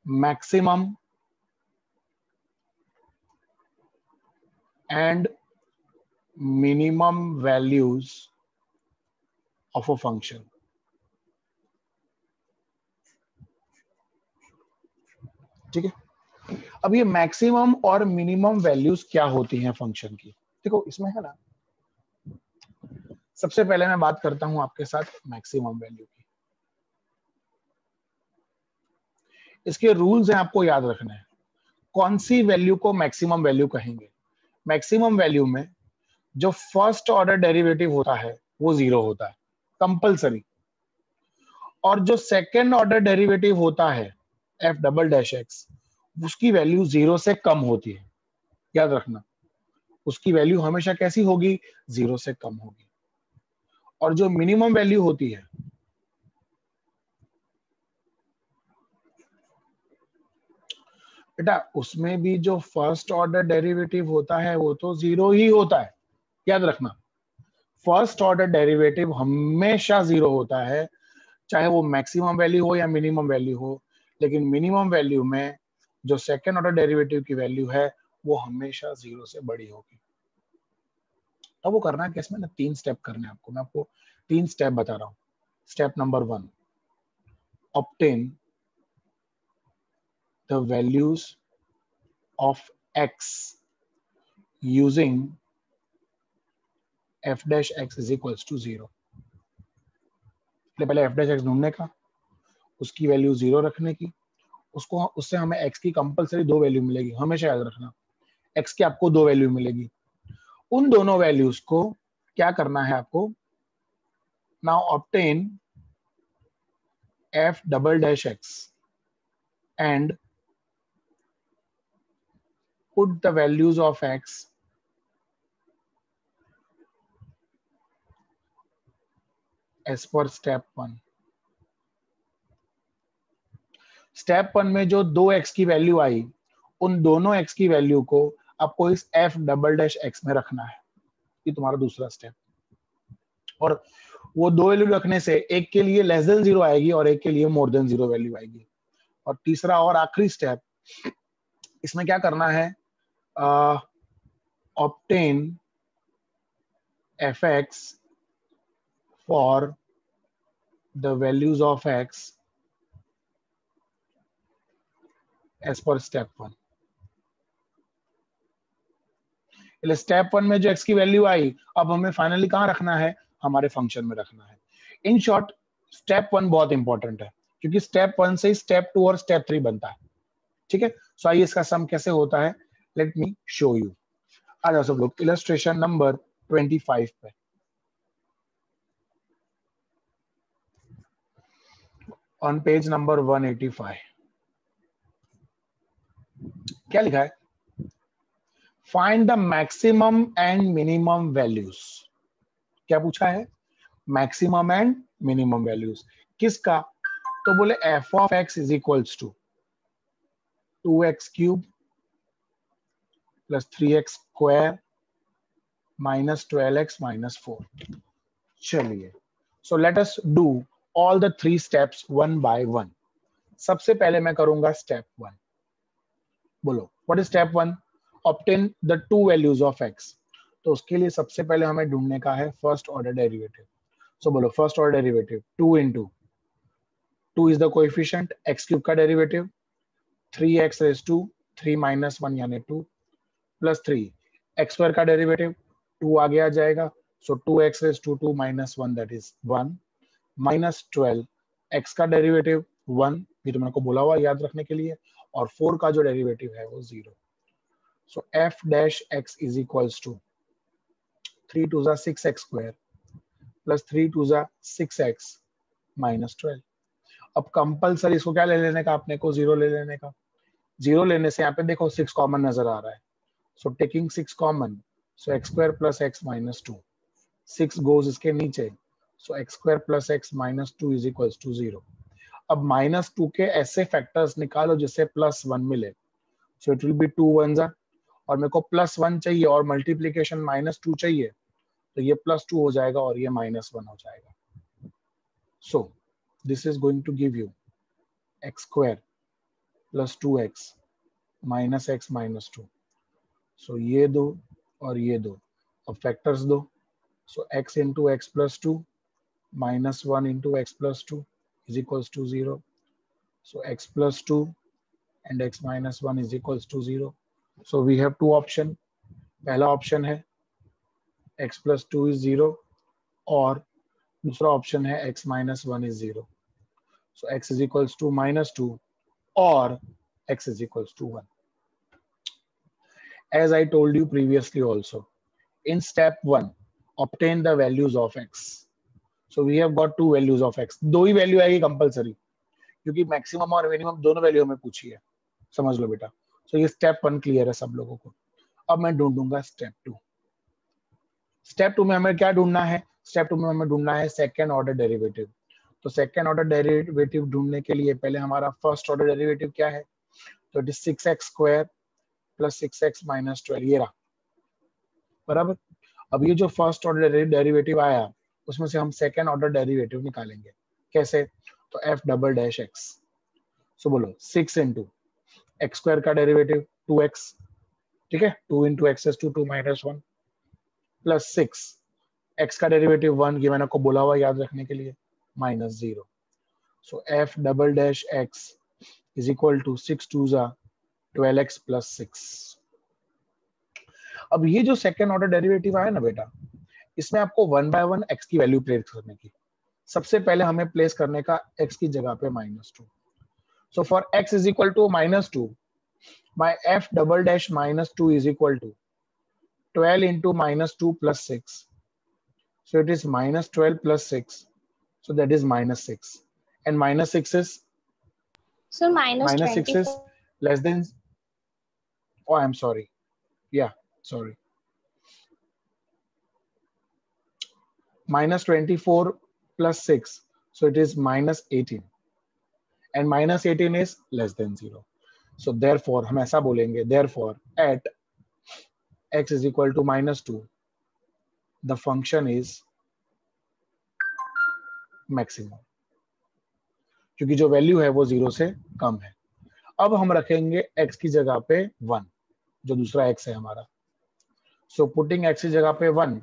Maximum and minimum values of a function. ठीक है, अब ये मैक्सिमम और मिनिमम वैल्यूज क्या होती हैं फंक्शन की? देखो इसमें है ना, सबसे पहले मैं बात करता हूं आपके साथ मैक्सिमम वैल्यू की। इसके रूल्स हैं, आपको याद रखना है। कौन सी वैल्यू को मैक्सिमम वैल्यू कहेंगे? मैक्सिमम वैल्यू में जो फर्स्ट ऑर्डर डेरिवेटिव होता है वो 0 होता है कंपलसरी, और जो सेकेंड ऑर्डर डेरिवेटिव होता है एफ डबल डैश एक्स, उसकी वैल्यू 0 से कम होती है। याद रखना, उसकी वैल्यू हमेशा कैसी होगी? 0 से कम होगी। और जो मिनिमम वैल्यू होती है, बेटा उसमें भी जो फर्स्ट ऑर्डर डेरिवेटिव होता है वो तो 0 ही होता है। याद रखना, फर्स्ट ऑर्डर डेरिवेटिव हमेशा 0 होता है, चाहे वो मैक्सिमम वैल्यू हो या मिनिमम वैल्यू हो। लेकिन मिनिमम वैल्यू में जो सेकेंड ऑर्डर डेरिवेटिव की वैल्यू है वो हमेशा 0 से बड़ी होगी। अब वो करना है कि इसमें ना 3 स्टेप करने हैं आपको। मैं आपको 3 स्टेप बता रहा हूं। Step number 1, obtain the values of x using f dash x is equals to 0। पहले f dash x ढूंढने का, उसकी वैल्यू 0 रखने की, उससे हमें x की कंपलसरी 2 वैल्यू मिलेगी। हमेशा याद रखना, x की आपको 2 वैल्यू मिलेगी। उन दोनों वैल्यूज को क्या करना है आपको? Now obtain f double dash x and put the values of x as per step 1। Step 1 में जो 2x की वैल्यू आई, उन दोनों x की वैल्यू को आपको इस f डबल डैश x में रखना है। ये तुम्हारा दूसरा स्टेप। और वो 2 वैल्यू रखने से एक के लिए लेस देन 0 आएगी और एक के लिए मोर देन 0 वैल्यू आएगी। और तीसरा और आखिरी स्टेप, इसमें क्या करना है? Obtain fx for the values of x as per step 1। Step 1 में जो x की वैल्यू आई, अब हमें फाइनली कहां रखना है? हमारे फंक्शन में रखना है। इन शॉर्ट, स्टेप 1 बहुत इंपॉर्टेंट है, क्योंकि स्टेप 1 से ही स्टेप 2 और स्टेप 3 बनता है। ठीक है, सो आइए इसका सम कैसे होता है, लेट मी शो यू। आ जाओ सब लोग इलस्ट्रेशन नंबर 25 पे। ऑन पेज नंबर 185 क्या लिखा है? Find the maximum and minimum values. क्या पूछा है? मैक्सिमम एंड मिनिमम वैल्यूज किसका? तो बोले f of x is equals to 2x cube plus 3x square minus 12x minus 4। चलिए, so let us do all the 3 steps one by one. सबसे पहले मैं करूंगा स्टेप 1। बोलो what is step 1? Obtain the 2 values of x। तो उसके लिए सबसे पहले हमें ढूंढने का है फर्स्ट ऑर्डर डेरिवेटिव। सो बोलो first order derivative 2 into 2 is the coefficient, x cube का derivative 3x raise to 3 minus 1 यानी 2 प्लस 3 x स्क्वायर का डेरिवेटिव 2 आगे आ जाएगा, so 2x raise to 2 minus 1 that is 1 minus 12 x का derivative 1, ये तो मैंने को बोला हुआ याद रखने के लिए, और 4 का जो डेरिवेटिव है वो 0। So f dash x is equals to 3 टू ज़ा 6x स्क्वायर प्लस 3 टू ज़ा 6x माइनस 12। अब कंपलसरी इसको क्या ले लेने का? अपने को 0 ले लेने का। 0 लेने से यहाँ पे देखो 6 कॉमन नजर आ रहा है, so taking 6 common, so x square plus x minus 2, 6 goes इसके नीचे, so x square plus x minus 2 is equals to 0। अब माइनस 2 के ऐसे फैक्टर्स निकालो जिससे प्लस 1 मिले, सो इट विल बी 2 1 ज़ा, और मेरे को प्लस 1 चाहिए और मल्टीप्लीकेशन माइनस 2 चाहिए, तो ये प्लस 2 हो जाएगा और ये माइनस 1 हो जाएगा। So this is going to give you x square plus 2x minus x minus 2. So ये दो और ये दो, अब फैक्टर्स दो. So x into x plus 2 minus 1 into x plus 2 is equals to 0. So x plus 2 and x minus 1 is equals to 0. So we have two options. पहला option है x plus 2 is 0 और दूसरा option है x minus 1 is 0. So x is equals to minus 2 or x is equals to 1. As I told you previously also, in step 1, obtain the values of x. So we have got two values of x. दो ही value आएगी compulsory, क्योंकि maximum और minimum दोनों value हमें पूछी है. समझ लो बेटा. सो ये स्टेप 1 क्लियर है सब लोगों को. अब मैं ढूंढूंगा स्टेप 2. स्टेप 2 में हमें क्या ढूंढना है? स्टेप 2 में हमें ढूंढना है सेकेंड ऑर्डर डेरिवेटिव. तो सेकेंड ऑर्डर डेरिवेटिव ढूंढने के लिए पहले हमारा फर्स्ट ऑर्डर डेरिवेटिव क्या है? तो it is 6x square plus 6x minus 12. ये रहा बराबर. अब ये जो फर्स्ट ऑर्डर डेरिवेटिव आया उसमें से हम सेकेंड ऑर्डर डेरिवेटिव निकालेंगे. कैसे? तो f double dash x. So बोलो 6 इंटू एक्स स्क्वायर का डेरिवेटिव 2x, ठीक है, 2 into x to 2 minus 1 plus 6 x का डेरिवेटिव 1, ये मैंने आपको बोला हुआ याद रखने के लिए, minus 0. So f double dash x is equal to 6 2 जा 12x प्लस 6. अब ये जो सेकेंड ऑर्डर डेरिवेटिव आया ना बेटा, इसमें आपको 1 बाय 1 x की वैल्यू प्लेस करने की. सबसे पहले हमें प्लेस करने का x की जगह पे minus 2. So for x is equal to minus 2, my f double dash minus 2 is equal to 12 into minus 2 plus 6. So it is minus 12 plus 6. So that is minus 6. And minus 6 is So minus 6 is 24. less than, oh I'm sorry, yeah, sorry, minus 24 plus 6, so it is minus 18, and minus 18 is less than 0. So therefore हम ऐसा बोलेंगे, therefore at x is equal to minus 2 the function is maximum, क्योंकि जो value है वो 0 से कम है. अब हम रखेंगे x की जगह पे 1, जो दूसरा x है हमारा. So putting x की जगह पे 1,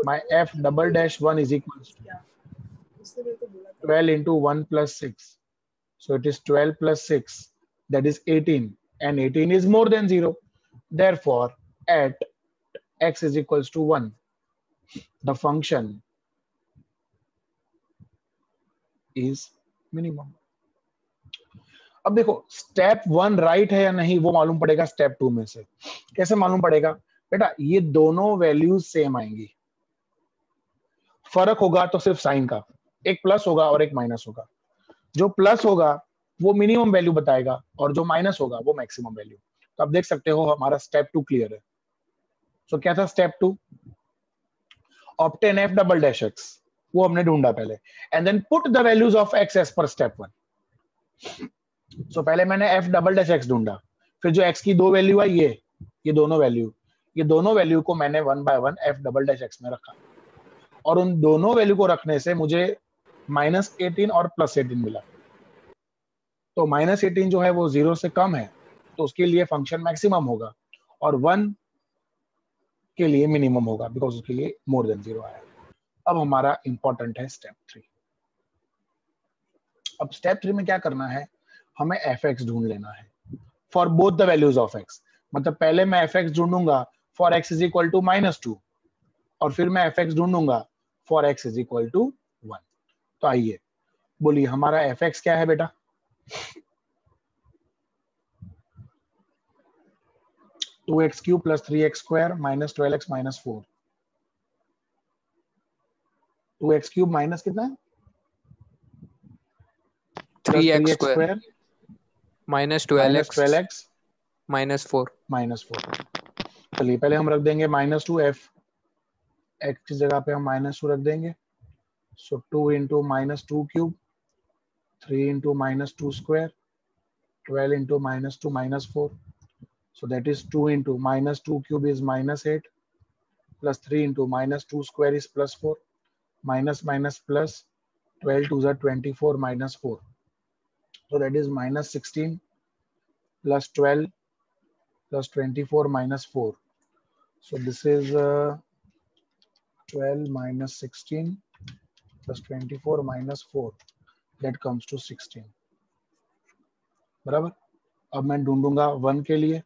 my f double dash 1 is equal to 12 into 1 plus 6. So it is 12 plus 6, that is 18, and 18 is more than 0. Therefore, at x is equals to 1, the function is minimum. अब देखो step 1 right है या नहीं वो मालूम पड़ेगा step 2 में से. कैसे मालूम पड़ेगा बेटा? ये दोनों वैल्यूज सेम आएंगी. फर्क होगा तो सिर्फ साइन का, एक प्लस होगा और एक माइनस होगा. जो प्लस होगा वो मिनिमम वैल्यू बताएगा और जो माइनस होगा वो मैक्सिमम वैल्यू. तो आप देख सकते हो हमारा स्टेप 2 क्लियर है. सो क्या था step 2? Obtain f double dash x, वो हमने ढूंढा पहले, and then put the values of x as per step 1. So पहले मैंने f डबल डैश x ढूंढा, फिर जो x की दो वैल्यू आई ये दोनों वैल्यू को मैंने 1 by 1 f double dash x में रखा, और उन दोनों वैल्यू को रखने से मुझे माइनस 18 और प्लस 18 मिला. तो माइनस 18 जो है वो 0 से कम है, तो उसके लिए फंक्शन मैक्सिमम होगा, और 1 के लिए मिनिमम होगा बिकॉज उसके लिए मोर देन 0 आया. अब हमारा इंपॉर्टेंट है स्टेप 3. अब स्टेप 3 में क्या करना है? हमें fx ढूंढ लेना है for both the values of x. मतलब पहले मैं fx ढूंढूंगा for x is equal to minus 2, और फिर मैं fx ढूंढूंगा for x is equal to 1. तो आइए बोलिए हमारा fx क्या है बेटा? Two x cube plus 3x square minus 12x minus 4. 2x cube minus कितना है? 3x square minus 12x minus 4. चलिए पहले हम रख देंगे माइनस 2, x की जगह पे हम माइनस 2 रख देंगे. सो 2 into minus 2 cube, 3 into minus 2 square, 12 into minus 2 minus 4. So that is 2 into minus 2 cube is minus 8, plus 3 into minus 2 square is plus 4, minus minus plus, 12 2s are 24 minus 4. So that is minus 16 plus 12 plus 24 minus 4. So this is 12 minus 16 plus 24 minus 4. That comes to 16. बराबर. अब मैं ढूंढूंगा 1 के लिए.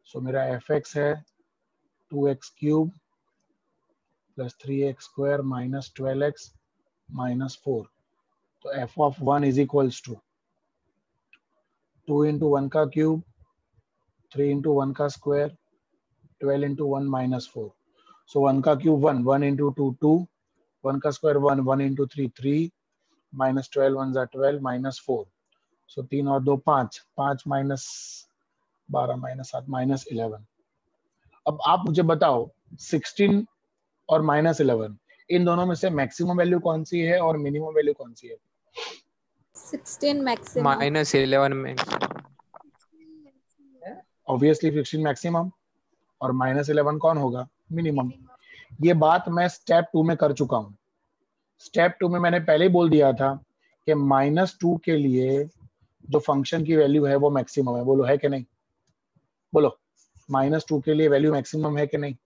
So मेरा fx है 2x cube plus 3x square minus 12x minus 4. तो f of 1 is equals to 2 into 1 का cube, 3 into 1 का square, 12 into 1 minus 4. So 1 का cube 1, 1 into 2 2, 1 का square 1, 1 into 3 3, minus 12 1 are 12 minus 4. So 3 और 2 5, 5 minus 12 minus 7 minus 11. अब आप मुझे बताओ 16 और minus 11 इन दोनों में से मैक्सिमम वैल्यू कौन सी है और मिनिमम वैल्यू कौन सी है? 16 मैक्सिमम. minus 11 में ऑब्वियसली 16 मैक्सिमम और minus 11 कौन होगा? मिनिमम. ये बात मैं स्टेप 2 में कर चुका हूं. स्टेप 2 में मैंने पहले ही बोल दिया था कि -2 के लिए जो फंक्शन की वैल्यू है वो मैक्सिमम है. बोलो है कि नहीं? बोलो -2 के लिए वैल्यू मैक्सिमम है कि नहीं?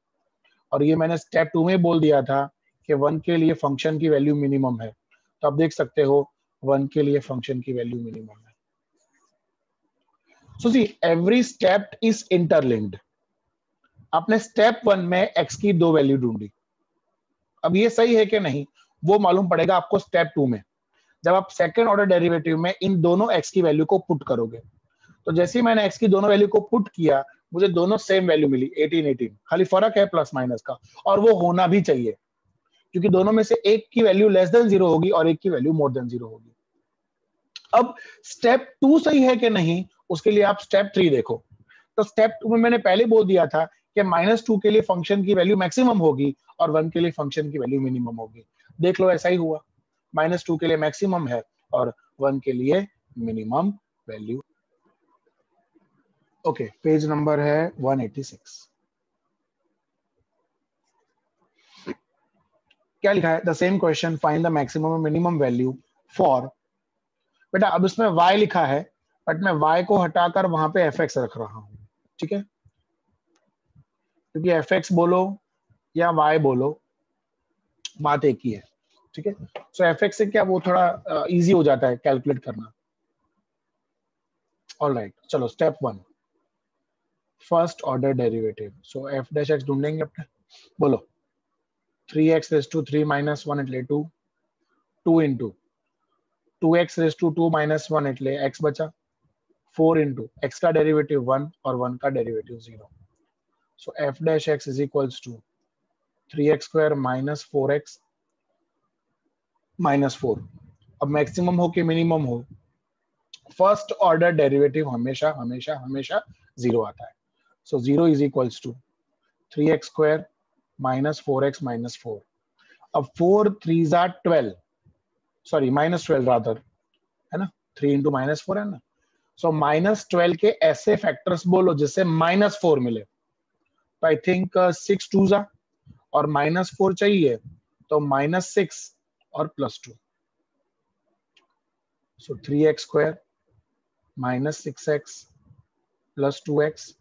और ये मैंने स्टेप 2 में बोल दिया था कि 1 के लिए फंक्शन की वैल्यू मिनिमम है. तो आप देख सकते हो 1 के लिए फंक्शन की वैल्यू मिनिमम है. So see every step is interlinked. आपने स्टेप 1 में x की 2 वैल्यू ढूंढी. अब ये सही है कि नहीं वो मालूम पड़ेगा आपको स्टेप 2 में, जब आप सेकंड ऑर्डर डेरिवेटिव में इन दोनों x की वैल्यू को पुट करोगे. तो जैसे ही मैंने x की दोनों वैल्यू को पुट किया मुझे दोनों सेम वैल्यू मिली 18 18. खाली फर्क है प्लस माइनस का, और वो होना भी चाहिए क्योंकि दोनों में से एक की वैल्यू लेस देन 0 होगी और एक की वैल्यू मोर देन 0 होगी. अब स्टेप 2 सही है कि नहीं उसके लिए आप स्टेप 3 देखो. तो स्टेप 2 में मैंने पहले बोल दिया था कि -2 के लिए फंक्शन की वैल्यू मैक्सिमम होगी और 1 के लिए फंक्शन की वैल्यू मिनिमम होगी. देख लो ऐसा ही हुआ. -2 के लिए मैक्सिमम है और 1 के लिए minimum value. Okay, page number है 186. क्या लिखा है? The same question, find the maximum और मिनिमम वैल्यू फॉर. बेटा अब इसमें y लिखा है बट मैं y को हटाकर वहां पे fx रख रहा हूं. ठीक है, क्योंकि fx बोलो या y बोलो बात एक ही है. ठीक है, सो fx से क्या वो थोड़ा इजी हो जाता है कैलकुलेट करना. ऑलराइट, चलो स्टेप 1 फर्स्ट ऑर्डर डेरिवेटिव. सो f डैश x ढूंढेंगे अपने. बोलो 3x रेज़ टू 3 माइनस 1 એટલે 2, 2 into 2x raise to 2 minus 1 એટલે x बचा, 4 into x का डेरिवेटिव 1 और 1 का derivative 0. So f dash x is equals to 3x square minus 4x minus 4. अब मैक्सिमम हो कि मिनिमम हो, फर्स्ट ऑर्डर डेरिवेटिव हमेशा हमेशा हमेशा 0 आता है. So 0 is equals to 3x square minus 4x minus 4. अब 4 3s are 12, sorry minus 12 rather, है ना? 3 into minus 4 है ना? So minus 12 के ऐसे फैक्टर्स बोलो जिससे minus 4 मिले. तो I think 6 2s are और minus 4 चाहिए तो minus 6 और plus 2. So 3x square minus 6x plus 2x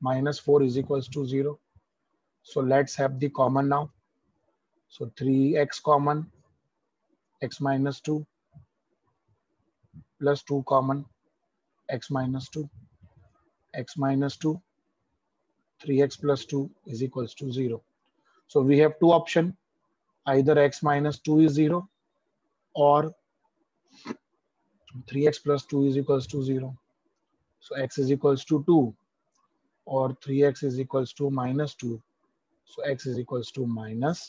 minus 4 is equals to 0. So let's have the common now. So 3x common, x minus 2 plus 2 common, x minus 2, x minus 2, 3x plus 2 is equals to 0. So we have two options, either x minus 2 is 0 or 3x plus 2 is equals to 0. So x is equals to 2 or 3x is equals to minus 2. So x is equals to minus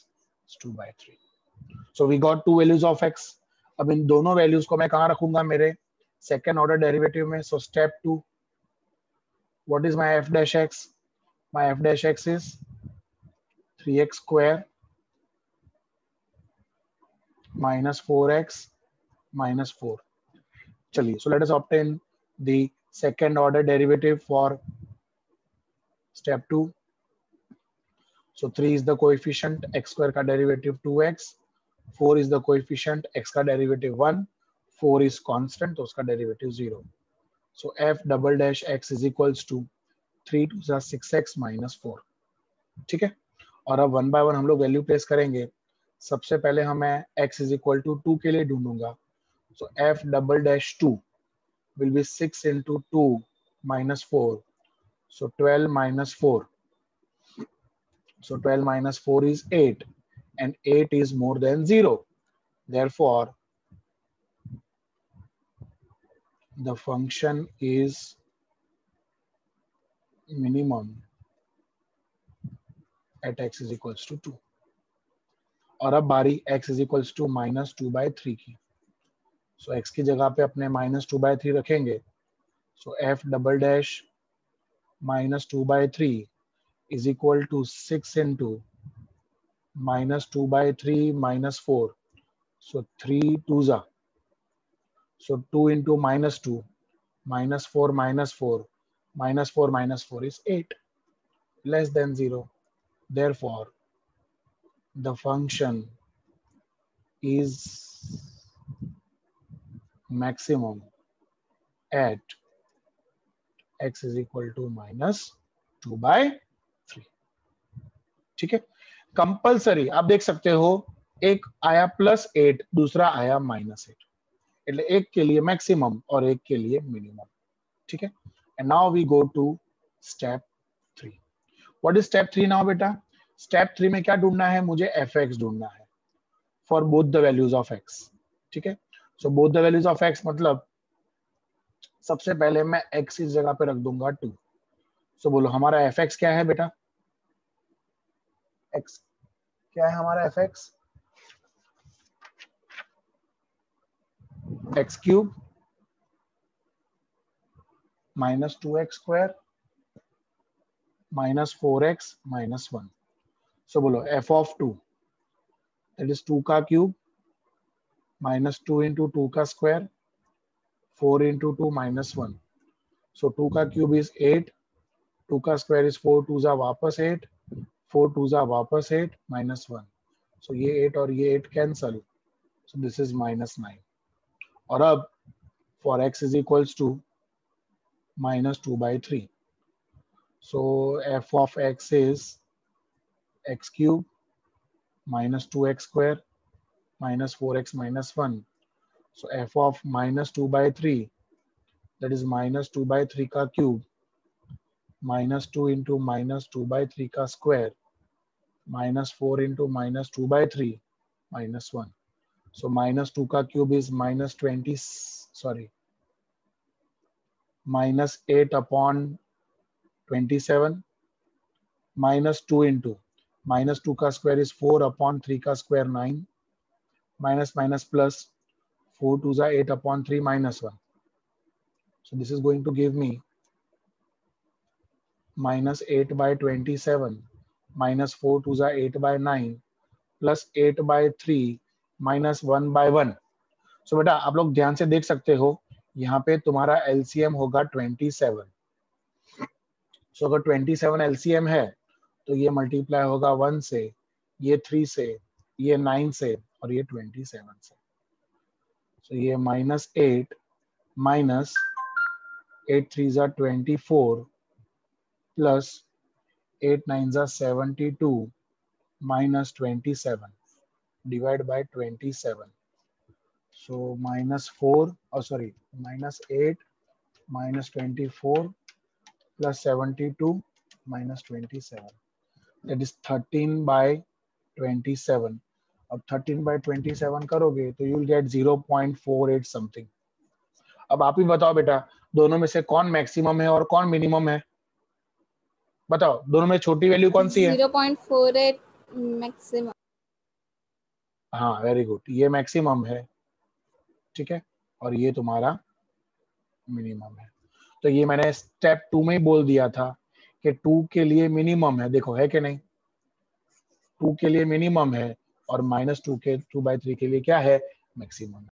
2 by 3. So we got two values of x. अब इन दोनों values को मैं कहाँ रखूंगा? मेरे second order derivative में. So step 2, what is my f dash x? My f dash x is 3x square minus 4x minus 4. चलिए, so let us obtain the second order derivative for step 2. So 3 is the coefficient, x square का derivative 2x, 4 is the coefficient, x का derivative 1, 4 is constant तो उसका derivative 0. So f double dash x is equals to 3 2 जा 6x minus 4। ठीक है, और अब 1 by 1 हम लोग वैल्यू प्लेस करेंगे। सबसे पहले हमें x इज इक्वल टू 2 के लिए ढूंढूंगा। So f double dash 2 will be 6 into 2 minus 4. So 12 minus 4. So 12 minus 4 is 8 and 8 is more than 0. Therefore, the function is minimum at x is equals to 2. और अब बारी x is equals to minus 2 by 3 की। So x की जगह पे अपने minus 2 by 3 रखेंगे। So f double dash minus 2 by 3 is equal to 6 into minus 2 by 3 minus 4. So 3 2s are. So 2 into minus 2 minus 4 minus 4 minus 4 minus 4 is 8, less than 0. Therefore, the function is maximum at x is equal to minus 2 by 3. ठीक है, compulsory आप देख सकते हो, एक आया +8, दूसरा आया -8, એટલે एक के लिए मैक्सिमम और एक के लिए मिनिमम। ठीक है, and now we go to step 3। What is step 3 now बेटा? स्टेप 3 में क्या ढूंढना है? मुझे fx ढूंढना है for both the values of x। ठीक है, so both the values of x मतलब सबसे पहले मैं x इस जगह पे रख दूंगा 2। सो बोलो हमारा fx क्या है बेटा? x क्या है हमारा fx? x cube minus 2x square minus 4x minus 1। सो बोलो f ऑफ 2 दैट इज 2 का क्यूब माइनस 2 इंटू 2 का स्क्वायर 4 इंटू 2 माइनस 1। सो 2 का क्यूब इज 8, 2 का स्क्वायर इज 4 2 जा वापस 8, 4 2 जा वापस 8 माइनस 1। सो ये 8 और ये 8 cancel, so this is minus 9। और अब for x is equals to minus 2 by 3. So f of x is x cube minus 2x square minus 4x minus 1. So f of minus 2 by 3, that is minus 2 by 3 का cube minus 2 into minus 2 by 3 का square minus 4 into minus 2 by 3 minus 1. So minus 2 का cube is minus 20, sorry, minus 8 upon 27 minus 2 into minus 2 का square is 4 upon 3 का square 9 minus minus plus 4 2 जा 8 upon 3 minus 1. So this is going to give me minus 8 by 27 minus 4 2 जा 8 by 9 plus 8 by 3 minus 1 by 1. So बेटा आप लोग ध्यान से देख सकते हो, यहाँ पे तुम्हारा LCM होगा 27। सो अगर 27 LCM है तो ये मल्टीप्लाई होगा 1 से, ये 3 से, ये 9 से और ये 27 से। सो ये -8 माइनस 8 3 जा 24 प्लस 8 9 जा 72 minus 27 divide by 27। So minus 4, oh sorry, minus 8 minus 24 plus 72 minus 27. That is 13 by 27. अब 13 by 27 करोगे तो you will get 0.48 something. अब आप ही बताओ बेटा, दोनों में से कौन मैक्सिमम है और कौन मिनिमम है? बताओ, दोनों में छोटी वैल्यू कौन सी है? 0.48 मैक्सिमम। हाँ, वेरी गुड, ये मैक्सिमम है। ठीक है, और ये तुम्हारा मिनिमम है। तो ये मैंने स्टेप 2 में ही बोल दिया था कि 2 के लिए मिनिमम है, देखो है कि नहीं? 2 के लिए मिनिमम है और -2 के 2/3 के लिए क्या है? मैक्सिमम है।